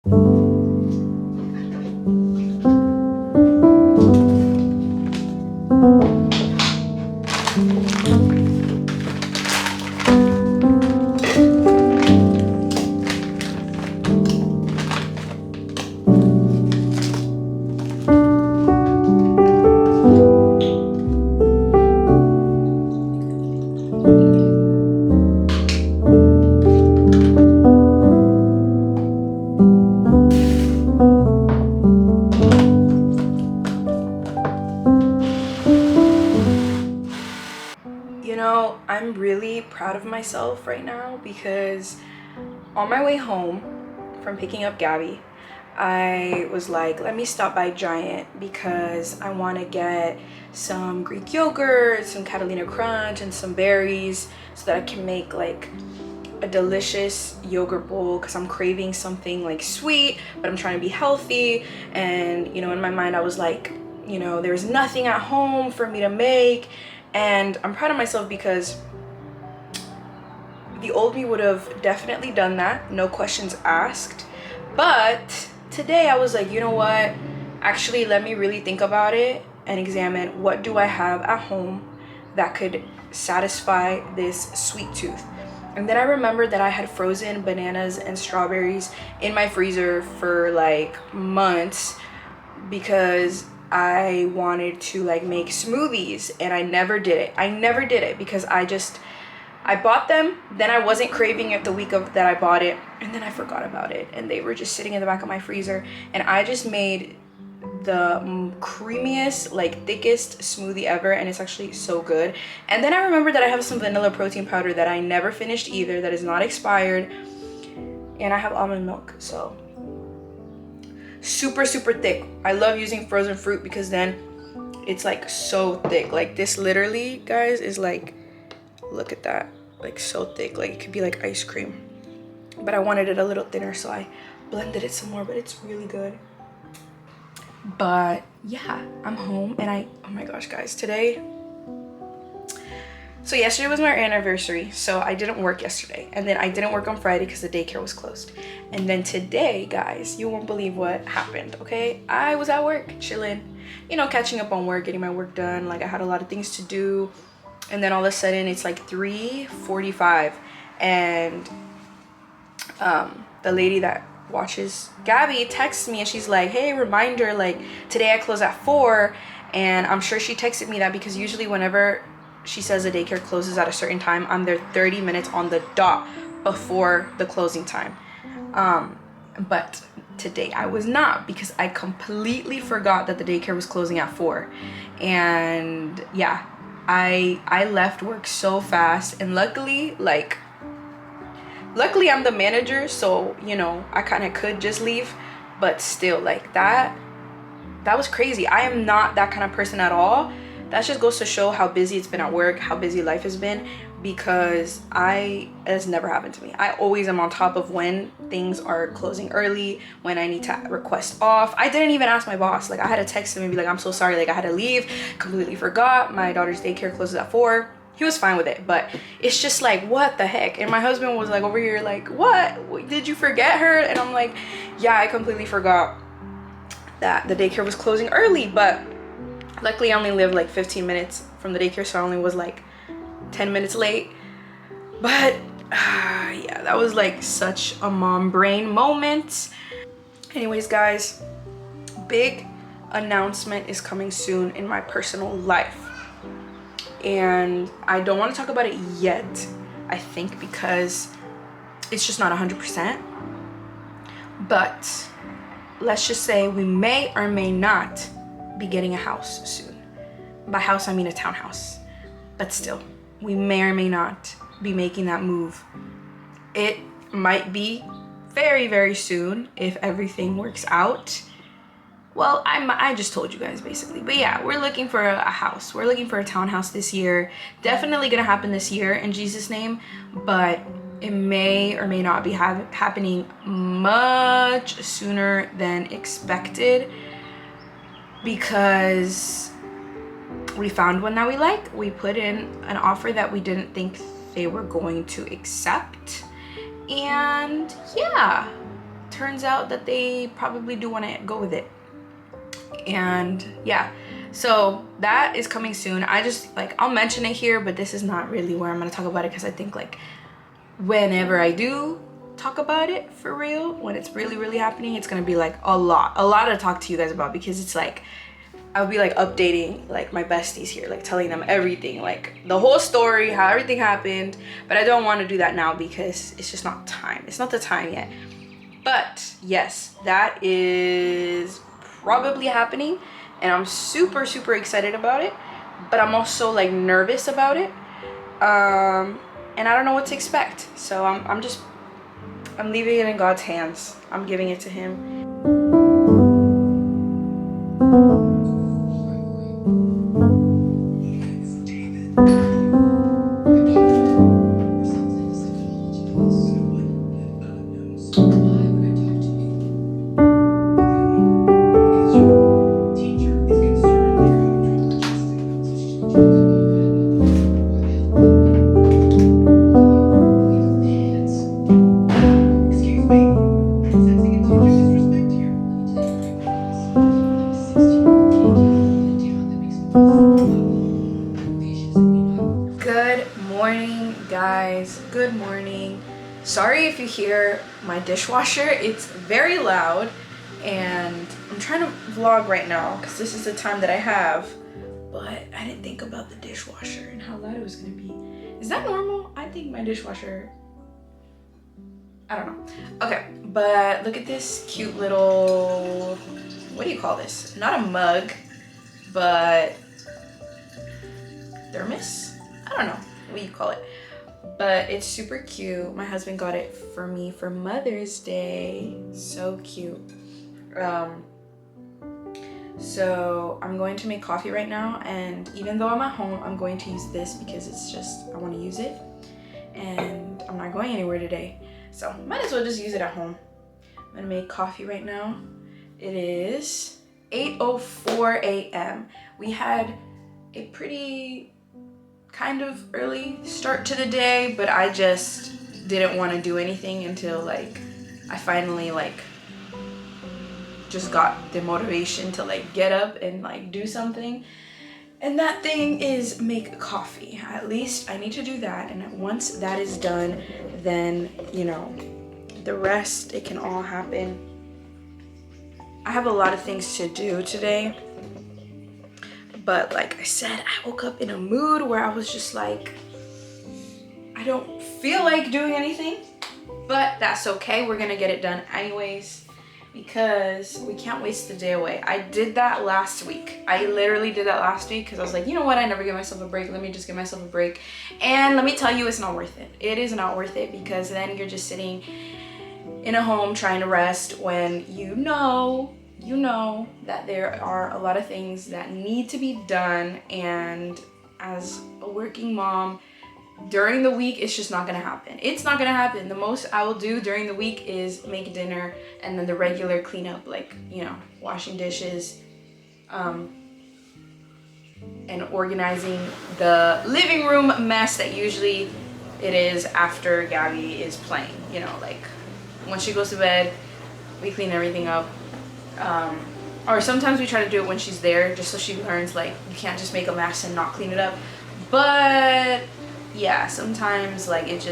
You know, I'm really proud of myself right now because on my way home from picking up Gabby, I was like, let me stop by Giant because I want to get some Greek yogurt, some Catalina Crunch, and some berries so that I can make like a delicious yogurt bowl because I'm craving something like sweet, but I'm trying to be healthy. And you know, in my mind I was like, you know, there's nothing at home for me to make. And I'm proud of myself because the old me would have definitely done that, no questions asked. But today I was like, you know what, actually let me really think about it and examine what do I have at home that could satisfy this sweet tooth. And then I remembered that I had frozen bananas and strawberries in my freezer for like months because I wanted to like make smoothies, and I never did it because I bought them, then I wasn't craving it the week of that I bought it, and then I forgot about it, and they were just sitting in the back of my freezer, and I just made the creamiest, like thickest smoothie ever, and it's actually so good. And then I remembered that I have some vanilla protein powder that I never finished either, that is not expired, and I have almond milk, so super thick. I love using frozen fruit because then it's like so thick. Like this literally, guys, is like, look at that, like so thick, like it could be like ice cream, but I wanted it a little thinner, so I blended it some more, but it's really good. But yeah, I'm home, and oh my gosh guys, so yesterday was my anniversary, so I didn't work yesterday, and then I didn't work on Friday because the daycare was closed. And then today, guys, you won't believe what happened, okay? I was at work chilling, you know, catching up on work, getting my work done. Like I had a lot of things to do, and then all of a sudden it's like 3:45, and the lady that watches Gabby texts me, and she's like, hey, reminder, like today I close at 4. And I'm sure she texted me that because usually whenever she says the daycare closes at a certain time, I'm there 30 minutes on the dot before the closing time. But today I was not, because I completely forgot that the daycare was closing at 4. And yeah, I left work so fast, and luckily I'm the manager, so you know, I kind of could just leave, but still, like that was crazy. I am not that kind of person at all. That just goes to show how busy it's been at work, how busy life has been, because it has never happened to me. I always am on top of when things are closing early, when I need to request off. I didn't even ask my boss. Like I had to text him and be like, I'm so sorry, like I had to leave, completely forgot, my daughter's daycare closes at 4. He was fine with it, but it's just like, what the heck? And my husband was like over here like, what? Did you forget her? And I'm like, yeah, I completely forgot that the daycare was closing early, but luckily I only lived like 15 minutes from the daycare, so I only was like 10 minutes late. But yeah, that was like such a mom brain moment. Anyways, guys, big announcement is coming soon in my personal life, and I don't want to talk about it yet, I think, because it's just not 100%. But let's just say we may or may not be getting a house soon. By house I mean a townhouse, but still, we may or may not be making that move. It might be very soon if everything works out. Well, I just told you guys basically, but yeah, we're looking for a house. We're looking for a townhouse this year. Definitely gonna happen this year in Jesus' name, but it may or may not be happening much sooner than expected, because we found one that we like. We put in an offer that we didn't think they were going to accept, and yeah, turns out that they probably do want to go with it. And yeah, so that is coming soon. I just like, I'll mention it here, but this is not really where I'm gonna talk about it, because I think like whenever I do talk about it for real, when it's really happening, it's gonna be like a lot to talk to you guys about, because it's like I'll be like updating like my besties here, like telling them everything, like the whole story, how everything happened. But I don't want to do that now because it's just not time. It's not the time yet. But yes, that is probably happening, and I'm super excited about it, but I'm also like nervous about it, and I don't know what to expect. So I'm leaving it in God's hands. I'm giving it to him. Good morning, guys. Good morning. Sorry if you hear my dishwasher. It's very loud, and I'm trying to vlog right now because this is the time that I have, but I didn't think about the dishwasher and how loud it was gonna be. Is that normal? I think my dishwasher, I don't know. Okay, but look at this cute little, what do you call this? Not a mug, but thermos? I don't know what you call it, but it's super cute. My husband got it for me for Mother's Day. So cute. So I'm going to make coffee right now, and even though I'm at home, I'm going to use this because it's just, I want to use it, and I'm not going anywhere today, so might as well just use it at home. I'm gonna make coffee right now. It is 8:04 a.m. We had a pretty kind of early start to the day, but I just didn't want to do anything until like I finally like just got the motivation to like get up and like do something, and that thing is make coffee. At least I need to do that, and once that is done, then you know, the rest, it can all happen. I have a lot of things to do today, but like I said, I woke up in a mood where I was just like, I don't feel like doing anything, but that's okay. We're gonna get it done anyways, because we can't waste the day away. I did that last week. I literally did that last week because I was like, you know what? I never give myself a break. Let me just give myself a break. And let me tell you, it's not worth it. It is not worth it, because then you're just sitting in a home trying to rest when you know that there are a lot of things that need to be done, and as a working mom during the week, it's just not gonna happen. It's not gonna happen. The most I will do during the week is make dinner, and then the regular cleanup, like, you know, washing dishes, and organizing the living room mess that usually it is after Gabby is playing. You know, like once she goes to bed, we clean everything up. Or sometimes we try to do it when she's there, just so she learns like you can't just make a mess and not clean it up. But yeah, sometimes like it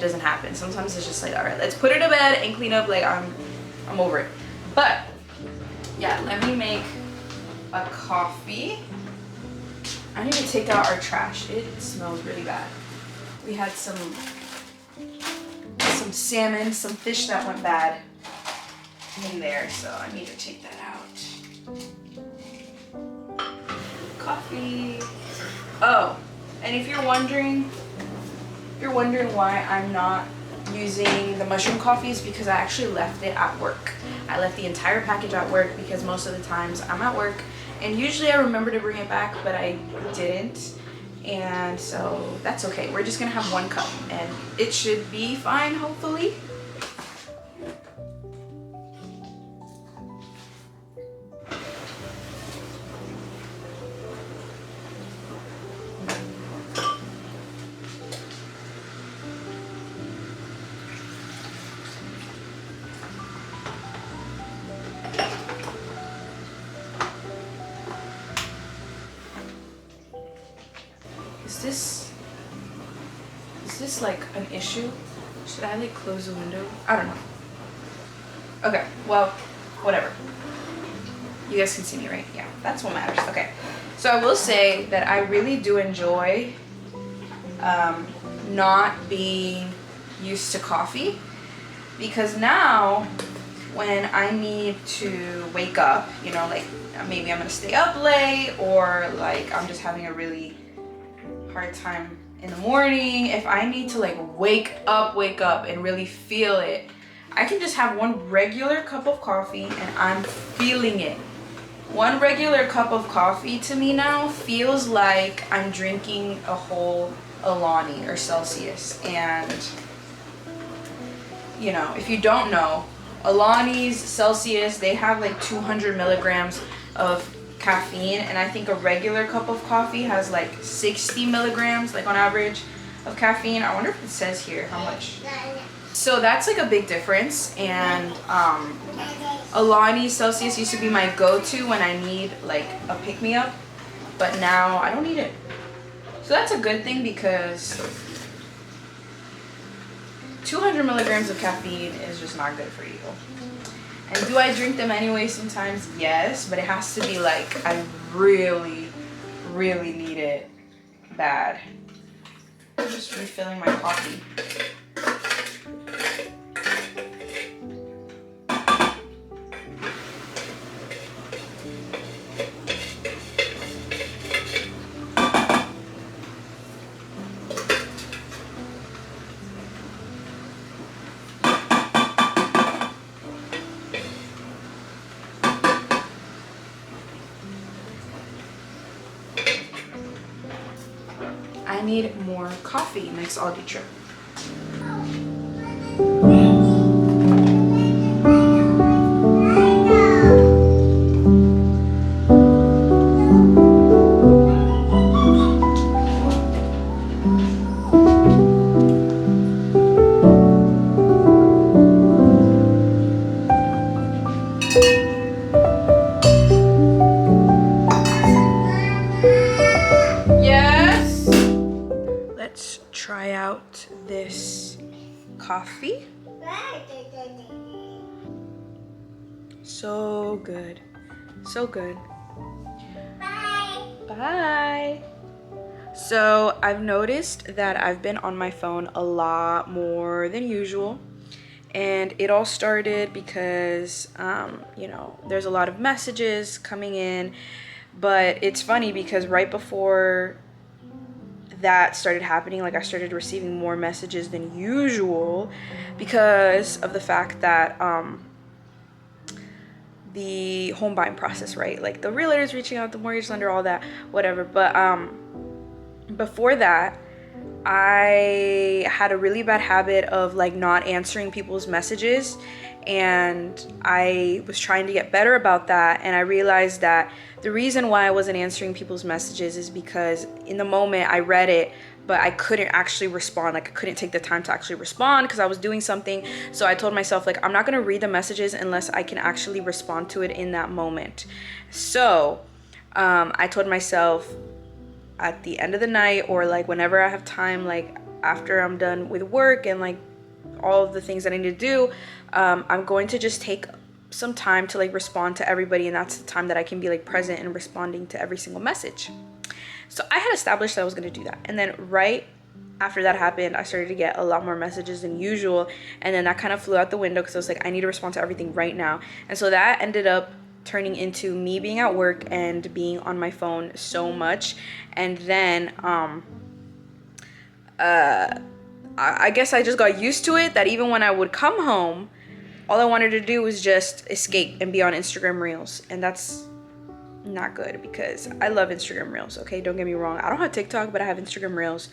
doesn't happen. Sometimes it's just like, all right, let's put her to bed and clean up. Like I'm over it. But yeah, let me make a coffee. I need to take out our trash. It smells really bad. We had some salmon, some fish that went bad in there, so I need to take that out. Coffee. Oh, and if you're wondering why I'm not using the mushroom coffee, is because I actually left it at work. I left the entire package at work because most of the times I'm at work, and usually I remember to bring it back, but I didn't. And so that's okay. We're just gonna have one cup and it should be fine, hopefully. this like an issue? Should I like close the window? I don't know. Okay, well, whatever. You guys can see me, right? Yeah, that's what matters. Okay, so I will say that I really do enjoy not being used to coffee, because now when I need to wake up, you know, like maybe I'm gonna stay up late, or like I'm just having a really hard time in the morning, if I need to like wake up and really feel it, I can just have one regular cup of coffee and I'm feeling it. One regular cup of coffee to me now feels like I'm drinking a whole Alani or Celsius. And you know, if you don't know, Alani's, Celsius, they have like 200 milligrams of caffeine, and I think a regular cup of coffee has like 60 milligrams, like on average, of caffeine. I wonder if it says here how much. So that's like a big difference. And Alani, Celsius used to be my go-to when I need like a pick-me-up, but now I don't need it. So that's a good thing, because 200 milligrams of caffeine is just not good for you. And do I drink them anyway sometimes? Yes, but it has to be like I really, really need it bad. I'm just refilling my coffee. I need more coffee next Aldi trip. Try out this coffee. So good. So good. Bye. Bye. So I've noticed that I've been on my phone a lot more than usual. And it all started because, you know, there's a lot of messages coming in. But it's funny because right before that started happening, like I started receiving more messages than usual because of the fact that the home buying process, right? Like the realtors reaching out, the mortgage lender, all that, whatever. But before that, I had a really bad habit of like not answering people's messages, and I was trying to get better about that. And I realized that the reason why I wasn't answering people's messages is because in the moment I read it, but I couldn't actually respond. Like I couldn't take the time to actually respond because I was doing something. So I told myself, like, I'm not gonna read the messages unless I can actually respond to it in that moment. So I told myself at the end of the night, or like whenever I have time, like after I'm done with work and like all of the things that I need to do, I'm going to just take some time to like respond to everybody, and that's the time that I can be like present and responding to every single message. So I had established that I was going to do that, and then right after that happened, I started to get a lot more messages than usual, and then that kind of flew out the window because I was like, I need to respond to everything right now. And so that ended up turning into me being at work and being on my phone so much. And then I guess I just got used to it, that even when I would come home, all I wanted to do was just escape and be on Instagram Reels. And that's not good because I love Instagram Reels, okay? Don't get me wrong. I don't have TikTok, but I have Instagram Reels.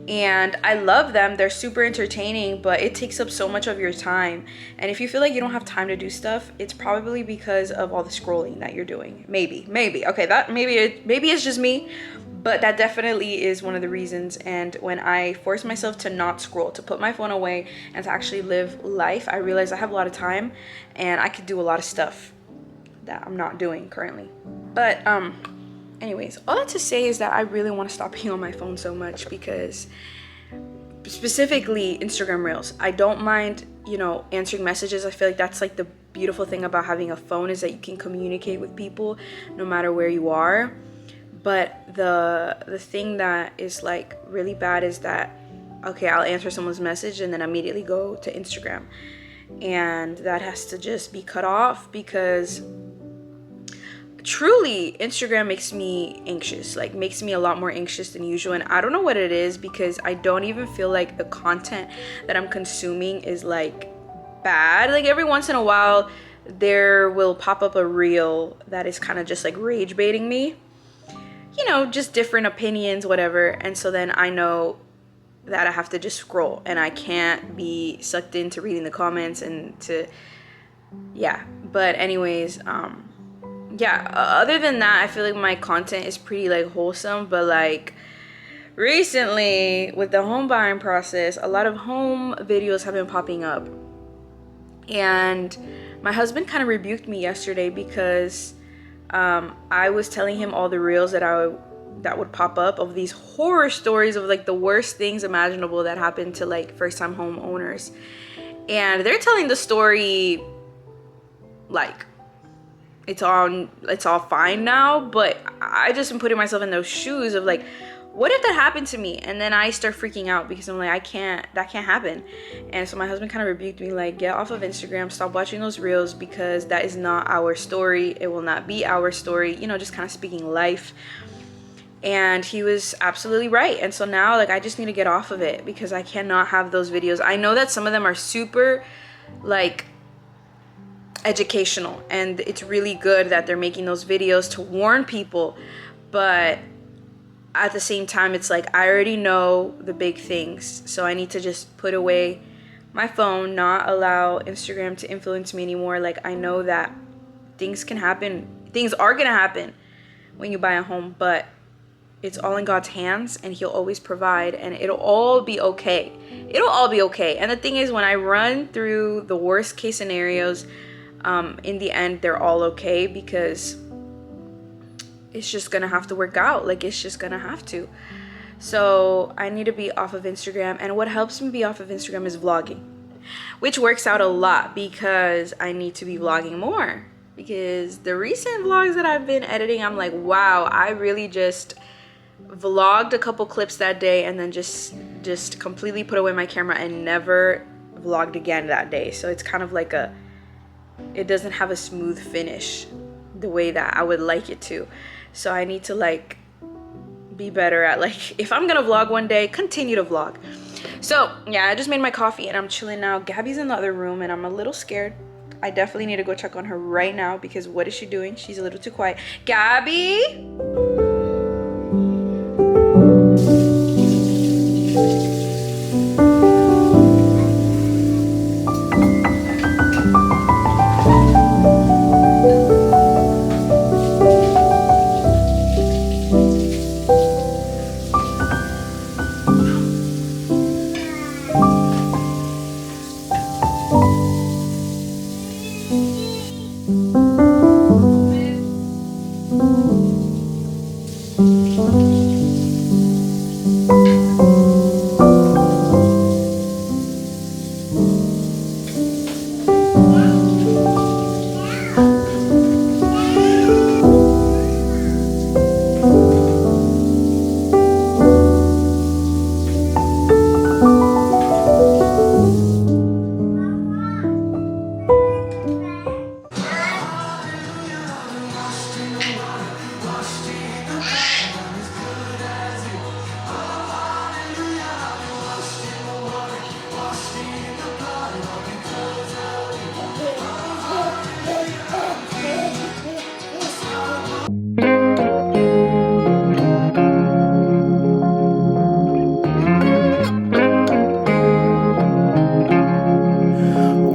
And I love them. They're super entertaining, but it takes up so much of your time. And if you feel like you don't have time to do stuff, it's probably because of all the scrolling that you're doing. Maybe. Okay, that maybe it's just me, but that definitely is one of the reasons. And when I force myself to not scroll, to put my phone away and to actually live life, I realize I have a lot of time and I could do a lot of stuff that I'm not doing currently. But Anyways, all that to say is that I really want to stop being on my phone so much, because specifically Instagram Reels, I don't mind, you know, answering messages. I feel like that's like the beautiful thing about having a phone, is that you can communicate with people no matter where you are. But the thing that is like really bad is that, okay, I'll answer someone's message and then immediately go to Instagram, and that has to just be cut off, because truly Instagram makes me anxious, like makes me a lot more anxious than usual. And I don't know what it is, because I don't even feel like the content that I'm consuming is like bad. Like every once in a while there will pop up a reel that is kind of just like rage baiting me, you know, just different opinions, whatever. And so then I know that I have to just scroll, and I can't be sucked into reading the comments and to, yeah. But anyways, yeah, other than that, I feel like my content is pretty like wholesome. But like recently with the home buying process, a lot of home videos have been popping up, and my husband kind of rebuked me yesterday because I was telling him all the reels that would pop up of these horror stories of like the worst things imaginable that happen to like first-time home owners. And they're telling the story like it's all fine now, but I just am putting myself in those shoes of like, what if that happened to me? And then I start freaking out, because I'm like, that can't happen. And so my husband kind of rebuked me, like, get off of Instagram, stop watching those reels, because that is not our story. It will not be our story, you know, just kind of speaking life. And he was absolutely right. And so now, like, I just need to get off of it, because I cannot have those videos. I know that some of them are super like educational, and it's really good that they're making those videos to warn people, but at the same time, it's like I already know the big things, so I need to just put away my phone, not allow Instagram to influence me anymore. Like, I know that things can happen, things are gonna happen when you buy a home, but it's all in God's hands, and he'll always provide, and it'll all be okay. It'll all be okay. And the thing is, when I run through the worst case scenarios, in the end, they're all okay, because it's just gonna have to work out. Like, it's just gonna have to. So I need to be off of Instagram, and what helps me be off of Instagram is vlogging, which works out a lot, because I need to be vlogging more, because the recent vlogs that I've been editing, I'm like, wow, I really just vlogged a couple clips that day and then just completely put away my camera and never vlogged again that day. So it's kind of like it doesn't have a smooth finish the way that I would like it to. So I need to like be better at, like, if I'm gonna vlog one day, continue to vlog. So yeah, I just made my coffee and I'm chilling now. Gabby's in the other room and I'm a little scared. I definitely need to go check on her right now, because what is she doing? She's a little too quiet. Gabby!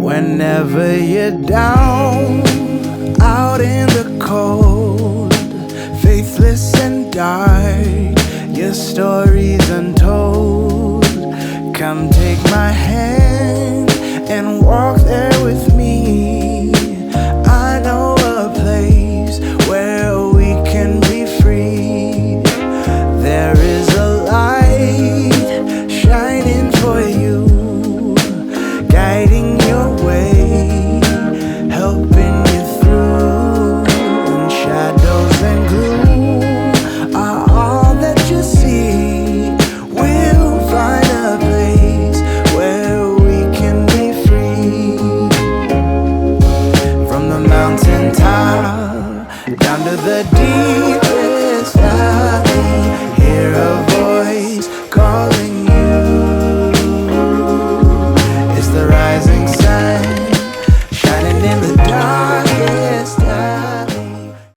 Whenever you're down